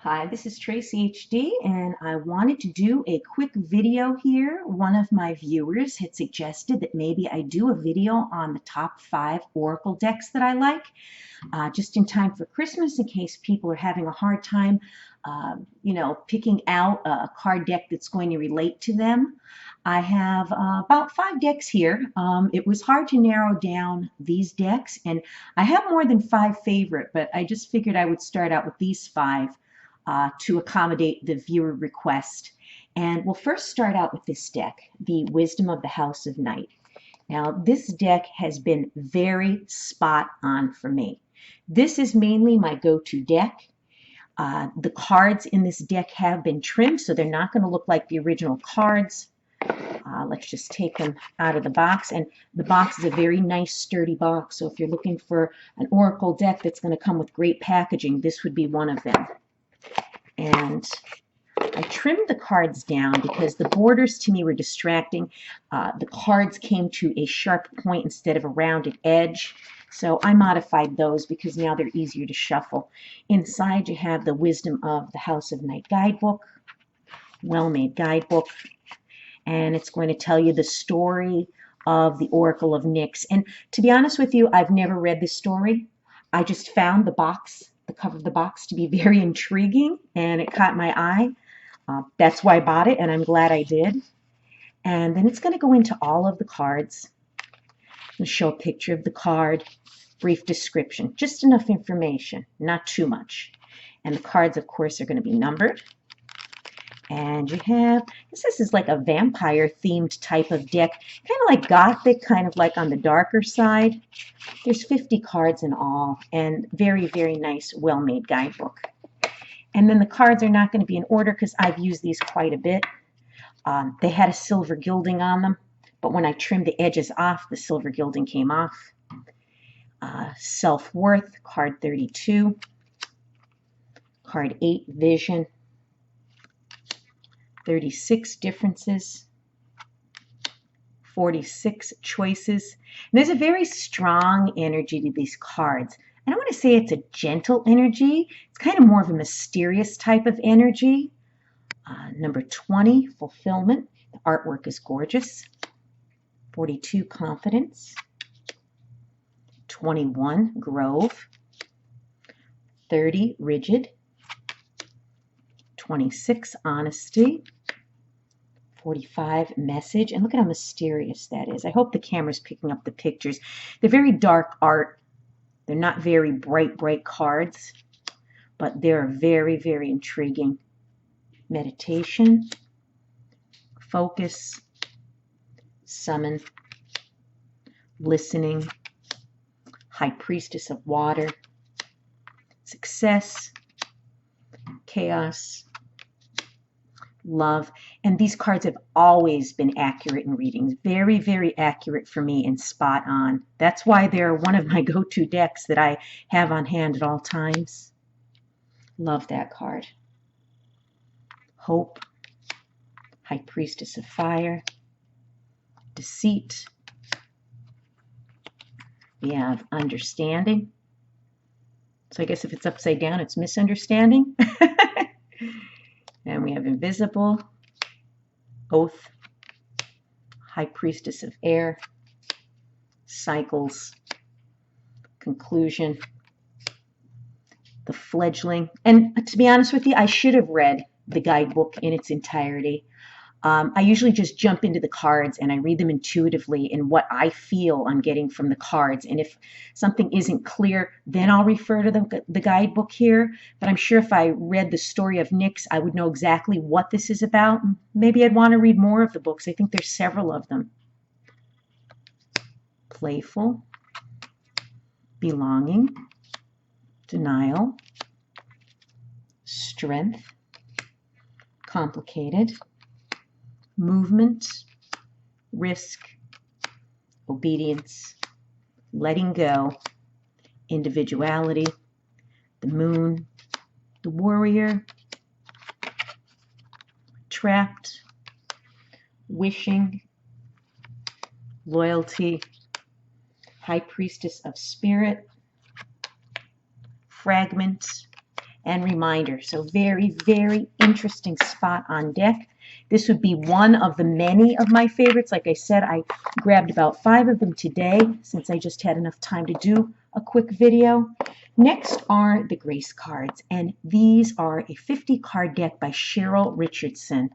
Hi, this is Traceyhd, and I wanted to do a quick video here. One of my viewers had suggested that maybe I do a video on the top 5 Oracle decks that I like, just in time for Christmas in case people are having a hard time, picking out a card deck that's going to relate to them. I have about 5 decks here. It was hard to narrow down these decks, and I have more than 5 favorite, but I just figured I would start out with these 5 to accommodate the viewer request. And we'll first start out with this deck, the Wisdom of the House of Night. Now, this deck has been very spot on for me. This is mainly my go-to deck. The cards in this deck have been trimmed, so they're not going to look like the original cards. Let's just take them out of the box. And the box is a very nice, sturdy box. So if you're looking for an Oracle deck that's going to come with great packaging, this would be one of them. And I trimmed the cards down because the borders to me were distracting. The cards came to a sharp point instead of a rounded edge. So I modified those because now they're easier to shuffle. Inside you have the Wisdom of the House of Night guidebook, well-made guidebook, and it's going to tell you the story of the Oracle of Nyx. And to be honest with you, I've never read this story. I just found the cover of the box to be very intriguing, and it caught my eye. That's why I bought it, and I'm glad I did. And then it's going to go into all of the cards. I'm going to show a picture of the card, brief description, just enough information, not too much. And the cards, of course, are going to be numbered. And you have, this is like a vampire-themed type of deck, kind of like Gothic, kind of like on the darker side. There's 50 cards in all, and very, very nice, well-made guidebook. And then the cards are not going to be in order because I've used these quite a bit. They had a silver gilding on them, but when I trimmed the edges off, the silver gilding came off. Self-Worth, card 32. Card 8, Vision. 36 differences, 46 choices. And there's a very strong energy to these cards. I don't want to say it's a gentle energy. It's kind of more of a mysterious type of energy. Number 20, Fulfillment. The artwork is gorgeous. 42, Confidence. 21, Grove. 30, Rigid. 26, Honesty. 45, Message. And look at how mysterious that is. I hope the camera's picking up the pictures. They're very dark art. They're not very bright cards, but they're very, very intriguing. Meditation, Focus, Summon, Listening, High Priestess of Water, Success, Chaos, Love. And these cards have always been accurate in readings. Very, very accurate for me and spot on. That's why they're one of my go-to decks that I have on hand at all times. Love that card. Hope, High Priestess of Fire, Deceit. We have Understanding. So I guess if it's upside down, it's Misunderstanding. And we have Invisible, Oath, High Priestess of Air, Cycles, Conclusion, The Fledgling. And to be honest with you, I should have read the guidebook in its entirety. I usually just jump into the cards and I read them intuitively in what I feel I'm getting from the cards. And if something isn't clear, then I'll refer to the guidebook here. But I'm sure if I read the story of Nyx, I would know exactly what this is about. Maybe I'd want to read more of the books. I think there's several of them. Playful, Belonging, Denial, Strength, Complicated, Movement, Risk, Obedience, Letting Go, Individuality, the Moon, the Warrior, Trapped, Wishing, Loyalty, High Priestess of Spirit, Fragment, and reminder. So very, very interesting spot on deck. This would be one of the many of my favorites. Like I said, I grabbed about 5 of them today since I just had enough time to do a quick video. Next are the Grace cards, and these are a 50 card deck by Cheryl Richardson.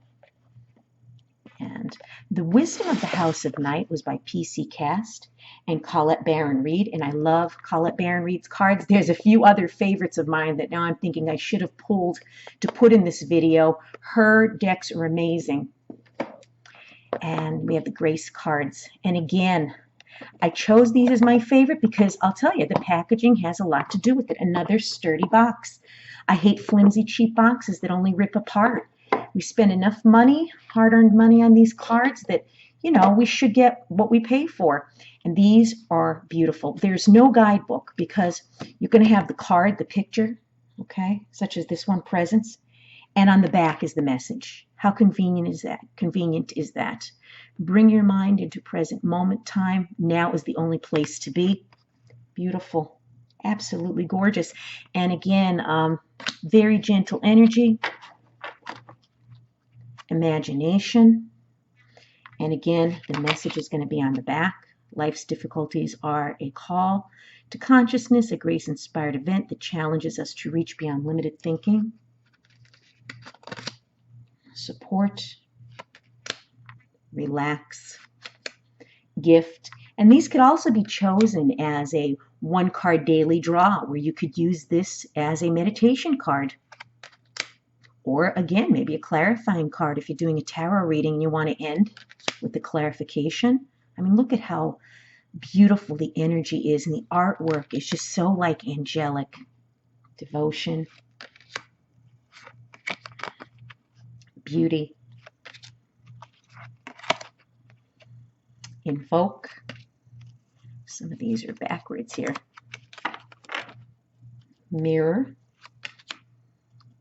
And The Wisdom of the House of Night was by PC Cast and Colette Baron Reid, and I love Colette Baron Reid's cards. There's a few other favorites of mine that now I'm thinking I should have pulled to put in this video. Her decks are amazing. And we have the Grace cards. And again, I chose these as my favorite because I'll tell you, the packaging has a lot to do with it. Another sturdy box. I hate flimsy, cheap boxes that only rip apart. We spend enough money, hard-earned money on these cards that, you know, we should get what we pay for. And these are beautiful. There's no guidebook because you're going to have the card, the picture, okay, such as this one, Presents, and on the back is the message. How convenient is that? Convenient is that? Bring your mind into present moment time. Now is the only place to be. Beautiful. Absolutely gorgeous. And again, very gentle energy. Imagination. And again, the message is going to be on the back. Life's difficulties are a call to consciousness, a grace-inspired event that challenges us to reach beyond limited thinking. Support, relax, gift. And these could also be chosen as a 1-card daily draw, where you could use this as a meditation card. Or again, maybe a clarifying card if you're doing a tarot reading and you want to end with the clarification. I mean, look at how beautiful the energy is, and the artwork is just so like angelic. Devotion, beauty, invoke. Some of these are backwards here. Mirror,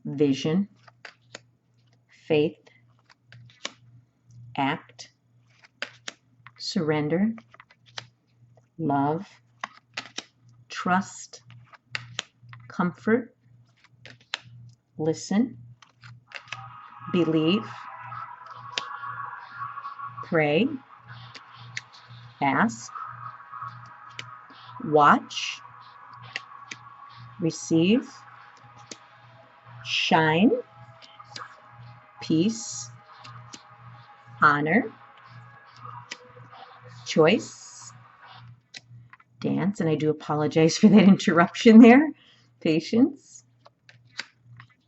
vision, faith, act, surrender, love, trust, comfort, listen, believe, pray, ask, watch, receive, shine, peace, honor, choice, dance, and I do apologize for that interruption there, patience,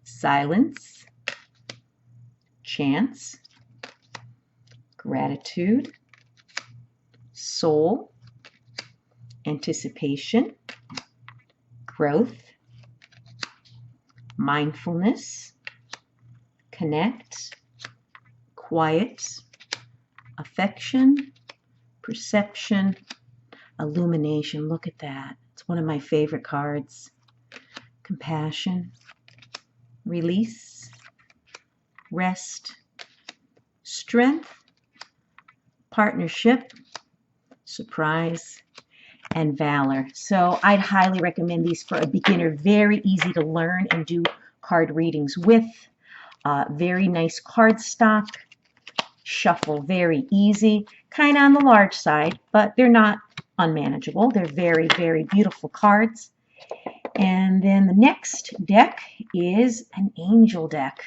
silence, chance, gratitude, soul, anticipation, growth, mindfulness, connect, quiet, affection, perception, illumination. Look at that. It's one of my favorite cards. Compassion, release, rest, strength, partnership, surprise, and valor. So I'd highly recommend these for a beginner. Very easy to learn and do card readings with. Very nice card stock. Shuffle very easy. Kind of on the large side, but they're not unmanageable. They're very, very beautiful cards. And then the next deck is an angel deck.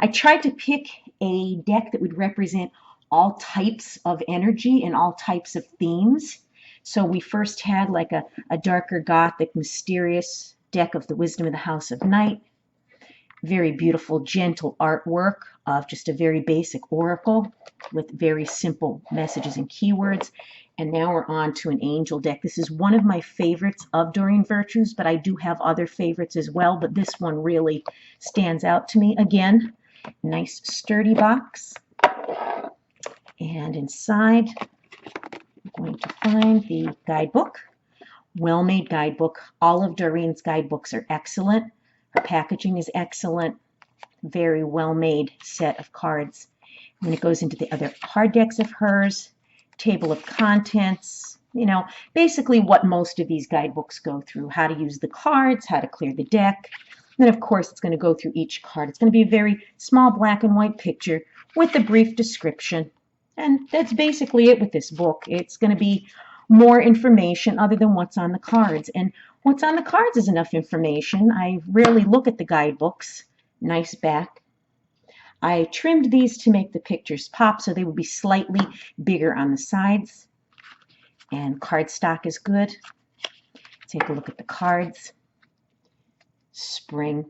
I tried to pick a deck that would represent all types of energy and all types of themes. So we first had like a darker gothic, mysterious deck of the Wisdom of the House of Night. Very beautiful, gentle artwork of just a very basic oracle with very simple messages and keywords. And now we're on to an angel deck. This is one of my favorites of Doreen Virtue's, but I do have other favorites as well. But this one really stands out to me. Again, nice sturdy box. And inside, I'm going to find the guidebook. Well-made guidebook. All of Doreen's guidebooks are excellent. Her packaging is excellent. Very well-made set of cards. And then it goes into the other card decks of hers. Table of contents. You know, basically what most of these guidebooks go through. How to use the cards, how to clear the deck. Then, of course, it's going to go through each card. It's going to be a very small black and white picture with a brief description. And that's basically it with this book. It's going to be more information other than what's on the cards. And what's on the cards is enough information. I rarely look at the guidebooks. Nice back. I trimmed these to make the pictures pop, so they will be slightly bigger on the sides. And cardstock is good. Take a look at the cards. Spring.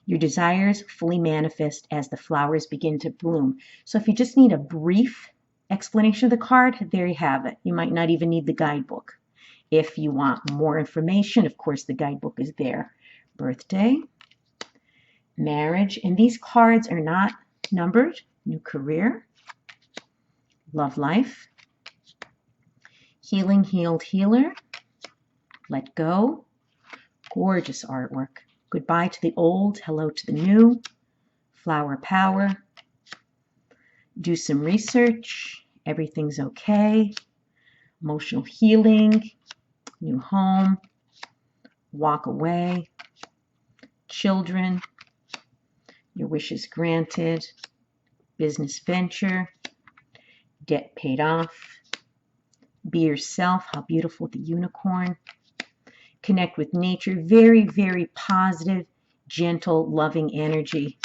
Your desires fully manifest as the flowers begin to bloom. So if you just need a brief explanation of the card, there you have it. You might not even need the guidebook. If you want more information, of course, the guidebook is there. Birthday, marriage, and these cards are not numbered. New career, love life, healing, healed, healer, let go, gorgeous artwork. Goodbye to the old, hello to the new, flower power, do some research, everything's okay, emotional healing, new home, walk away, children, your wishes granted, business venture, debt paid off, be yourself, how beautiful the unicorn, connect with nature, very, very positive, gentle, loving energy.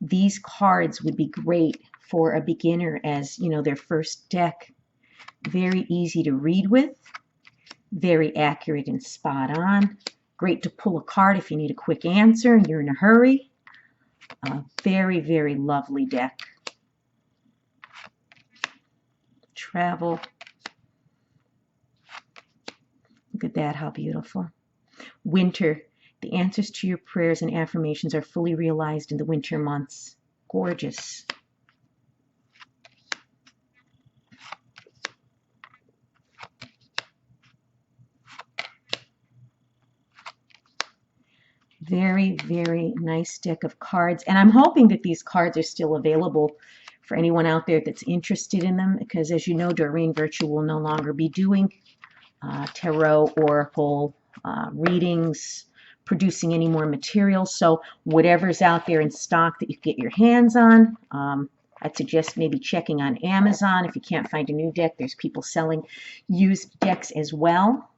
These cards would be great for a beginner as, you know, their first deck. Very easy to read with, very accurate and spot on. Great to pull a card if you need a quick answer and you're in a hurry. Very, very lovely deck. Travel. Look at that, how beautiful. Winter. The answers to your prayers and affirmations are fully realized in the winter months. Gorgeous. Very, very nice deck of cards. And I'm hoping that these cards are still available for anyone out there that's interested in them, because as you know, Doreen Virtue will no longer be doing tarot, oracle readings, producing any more material. So whatever's out there in stock that you can get your hands on, I'd suggest maybe checking on Amazon. If you can't find a new deck, there's people selling used decks as well.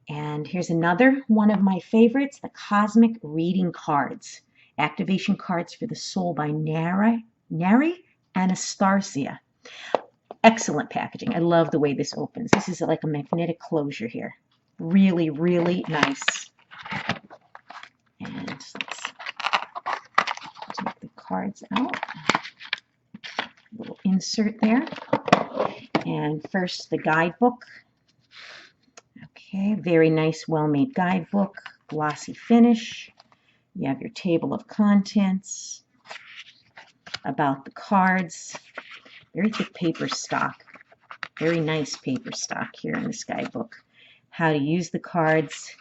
And here's another one of my favorites, the Cosmic Reading Cards. Activation Cards for the Soul by Nari Anastasia. Excellent packaging. I love the way this opens. This is like a magnetic closure here. Really, really nice. And let's take the cards out. A little insert there. And first the guidebook. Okay, very nice, well-made guidebook, glossy finish. You have your table of contents, about the cards, very thick paper stock, very nice paper stock here in this guidebook. How to use the cards,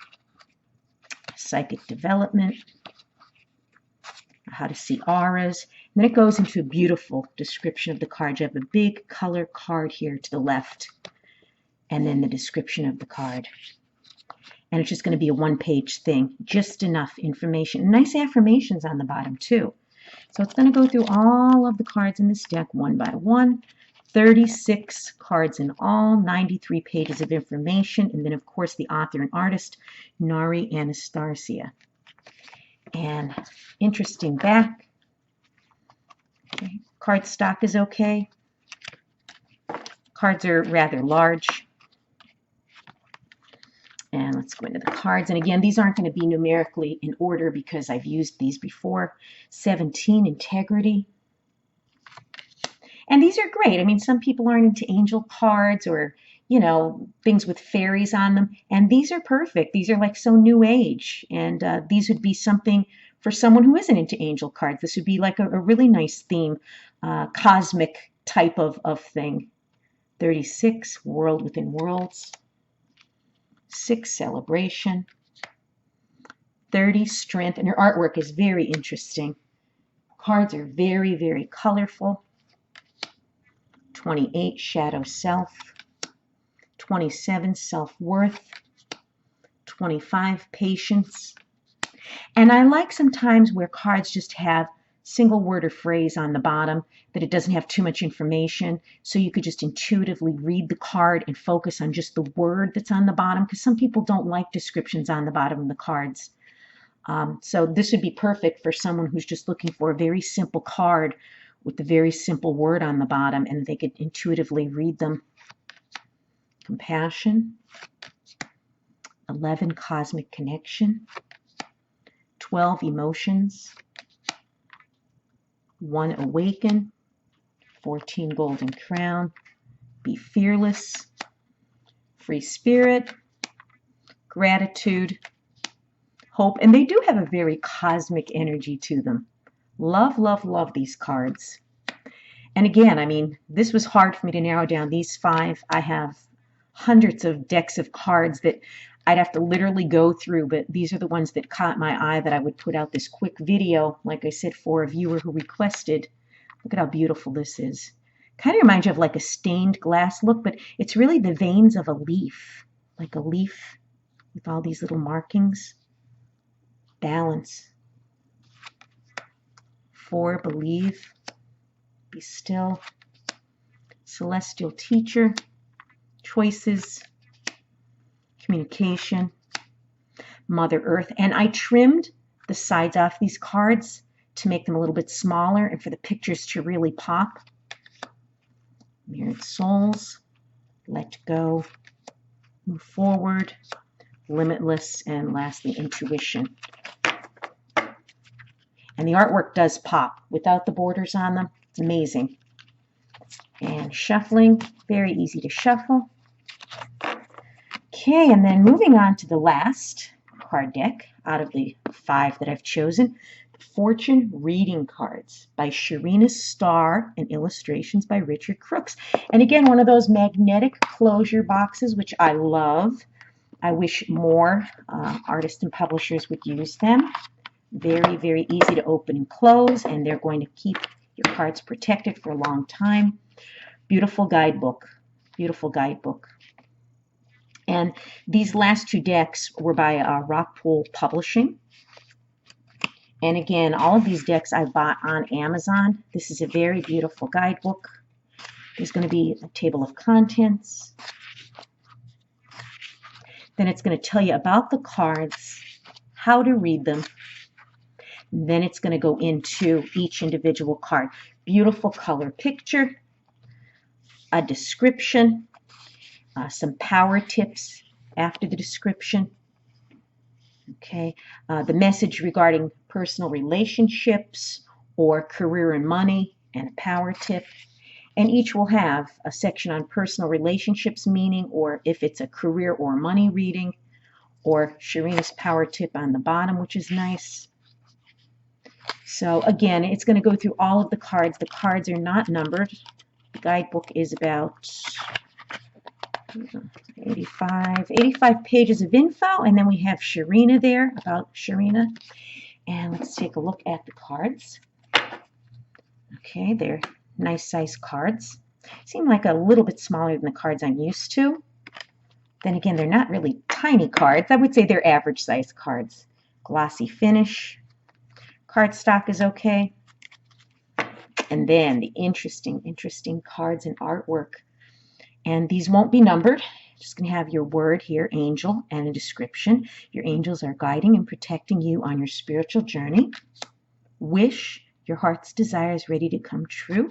psychic development, how to see auras. And then it goes into a beautiful description of the cards. You have a big color card here to the left, and then the description of the card. And it's just going to be a one-page thing, just enough information. Nice affirmations on the bottom too. So it's going to go through all of the cards in this deck one by one. 36 cards in all, 93 pages of information, and then of course the author and artist, Nari Anastasia. And interesting back. Okay. Card stock is okay. Cards are rather large. And let's go into the cards. And again, these aren't going to be numerically in order because I've used these before. 17, integrity. And these are great. I mean, some people aren't into angel cards or, you know, things with fairies on them. And these are perfect. These are like so new age. And these would be something for someone who isn't into angel cards. This would be like a really nice theme, cosmic type of thing. 36, world within worlds. 6, celebration. 30, strength. And her artwork is very interesting. Cards are very, very colorful. 28, shadow self. 27, self-worth. 25, patience. And I like sometimes where cards just have single word or phrase on the bottom, that it doesn't have too much information, so you could just intuitively read the card and focus on just the word that's on the bottom, because some people don't like descriptions on the bottom of the cards. So this would be perfect for someone who's just looking for a very simple card with a very simple word on the bottom, and they could intuitively read them. Compassion, 11, cosmic connection, 12, emotions, 1, awaken, 14, golden crown, be fearless, free spirit, gratitude, hope, and they do have a very cosmic energy to them. Love, love, love these cards. And again, I mean, this was hard for me to narrow down these 5. I have hundreds of decks of cards that I'd have to literally go through, but these are the ones that caught my eye that I would put out this quick video, like I said, for a viewer who requested. Look at how beautiful this is. Kind of reminds you of like a stained glass look, but it's really the veins of a leaf, like a leaf with all these little markings. Balance. 4, believe, be still. Celestial teacher, choices, communication, Mother Earth. And I trimmed the sides off these cards to make them a little bit smaller and for the pictures to really pop. Mirrored souls, let go, move forward, limitless, and lastly, intuition. And the artwork does pop without the borders on them. It's amazing. And shuffling, very easy to shuffle. Okay, and then moving on to the last card deck out of the 5 that I've chosen, Fortune Reading Cards by Sharina Starr and illustrations by Richard Crooks. And again, one of those magnetic closure boxes, which I love. I wish more artists and publishers would use them. Very, very easy to open and close, and they're going to keep your cards protected for a long time. Beautiful guidebook. Beautiful guidebook. And these last 2 decks were by Rockpool Publishing. And again, all of these decks I bought on Amazon. This is a very beautiful guidebook. There's going to be a table of contents. Then it's going to tell you about the cards, how to read them. Then it's going to go into each individual card. Beautiful color picture, a description, some power tips after the description. Okay, the message regarding personal relationships or career and money, and a power tip. And each will have a section on personal relationships meaning, or if it's a career or money reading, or Sharina's power tip on the bottom, which is nice. So again, it's going to go through all of the cards. The cards are not numbered. The guidebook is about 85 pages of info, and then we have Sharina there, about Sharina. And let's take a look at the cards. Okay, they're nice size cards. Seem like a little bit smaller than the cards I'm used to. Then again, they're not really tiny cards. I would say they're average size cards. Glossy finish. Cardstock is okay. And then the interesting cards and artwork. And these won't be numbered. Just going to have your word here, angel, and a description. Your angels are guiding and protecting you on your spiritual journey. Wish, your heart's desire is ready to come true.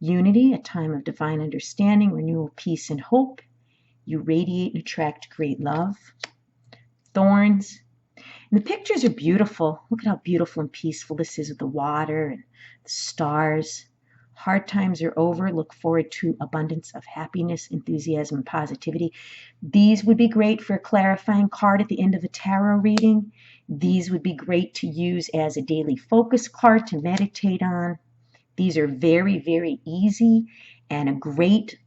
Unity, a time of divine understanding, renewal, peace, and hope. You radiate and attract great love. Thorns. And the pictures are beautiful. Look at how beautiful and peaceful this is with the water and the stars. Hard times are over. Look forward to abundance of happiness, enthusiasm, and positivity. These would be great for a clarifying card at the end of a tarot reading. These would be great to use as a daily focus card to meditate on. These are very, very easy and a great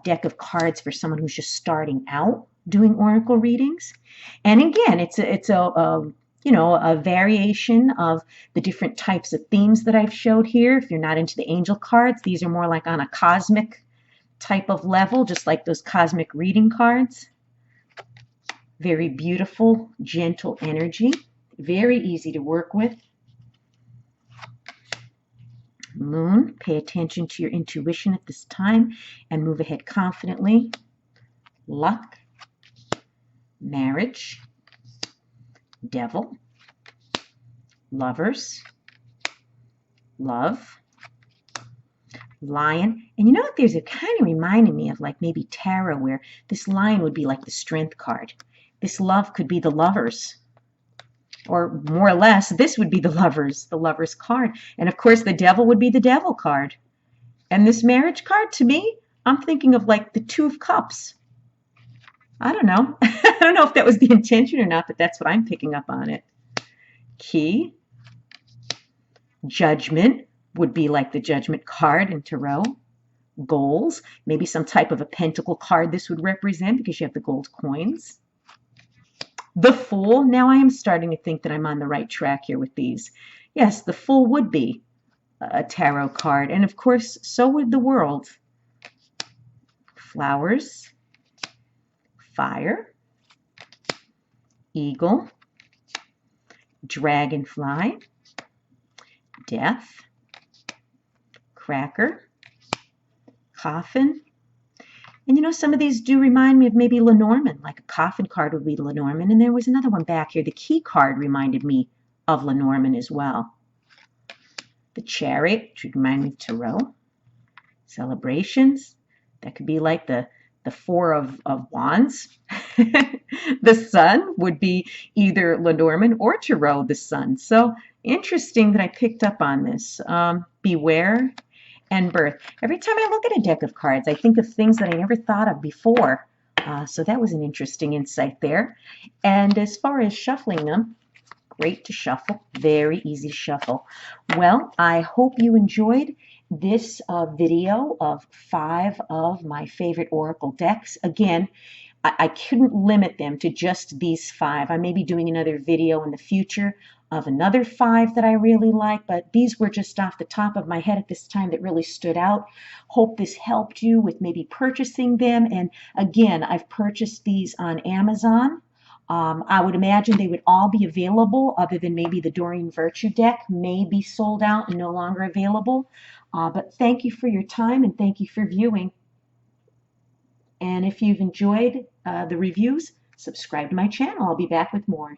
deck of cards for someone who's just starting out doing oracle readings. And again, it's a variation of the different types of themes that I've showed here. If you're not into the angel cards, these are more like on a cosmic type of level, just like those cosmic reading cards. Very beautiful, gentle energy. The Very easy to work with. Moon, pay attention to your intuition at this time and move ahead confidently. Luck, marriage, devil, lovers, love, lion. And you know what, there's a kind of reminding me of like maybe tarot, where this lion would be like the strength card. This love could be the lovers, or more or less this would be the lovers card. And of course the devil would be the devil card. And this marriage card, to me, I'm thinking of like the Two of Cups. I don't know. I don't know if that was the intention or not, but that's what I'm picking up on it. Key, judgment would be like the judgment card in tarot. Goals, maybe some type of a pentacle card this would represent, because you have the gold coins. The Fool, now I am starting to think that I'm on the right track here with these. Yes, the Fool would be a tarot card, and of course so would the World. Flowers, fire, eagle, dragonfly, death, cracker, coffin. And you know, some of these do remind me of maybe Lenormand, like a coffin card would be Lenormand. And there was another one back here. The key card reminded me of Lenormand as well. The Chariot, which would remind me of tarot. Celebrations, that could be like the Four of Wands. The Sun would be either Lenormand or tarot, the Sun. So interesting that I picked up on this. Beware and Birth. Every time I look at a deck of cards, I think of things that I never thought of before. So that was an interesting insight there. And as far as shuffling them, great to shuffle, very easy to shuffle. Well, I hope you enjoyed this video of 5 of my favorite oracle decks. Again, I couldn't limit them to just these 5. I may be doing another video in the future of another 5 that I really like, but these were just off the top of my head at this time that really stood out. Hope this helped you with maybe purchasing them. And again, I've purchased these on Amazon. I would imagine they would all be available, other than maybe the Doreen Virtue deck may be sold out and no longer available. But thank you for your time, and thank you for viewing. And if you've enjoyed the reviews, subscribe to my channel. I'll be back with more.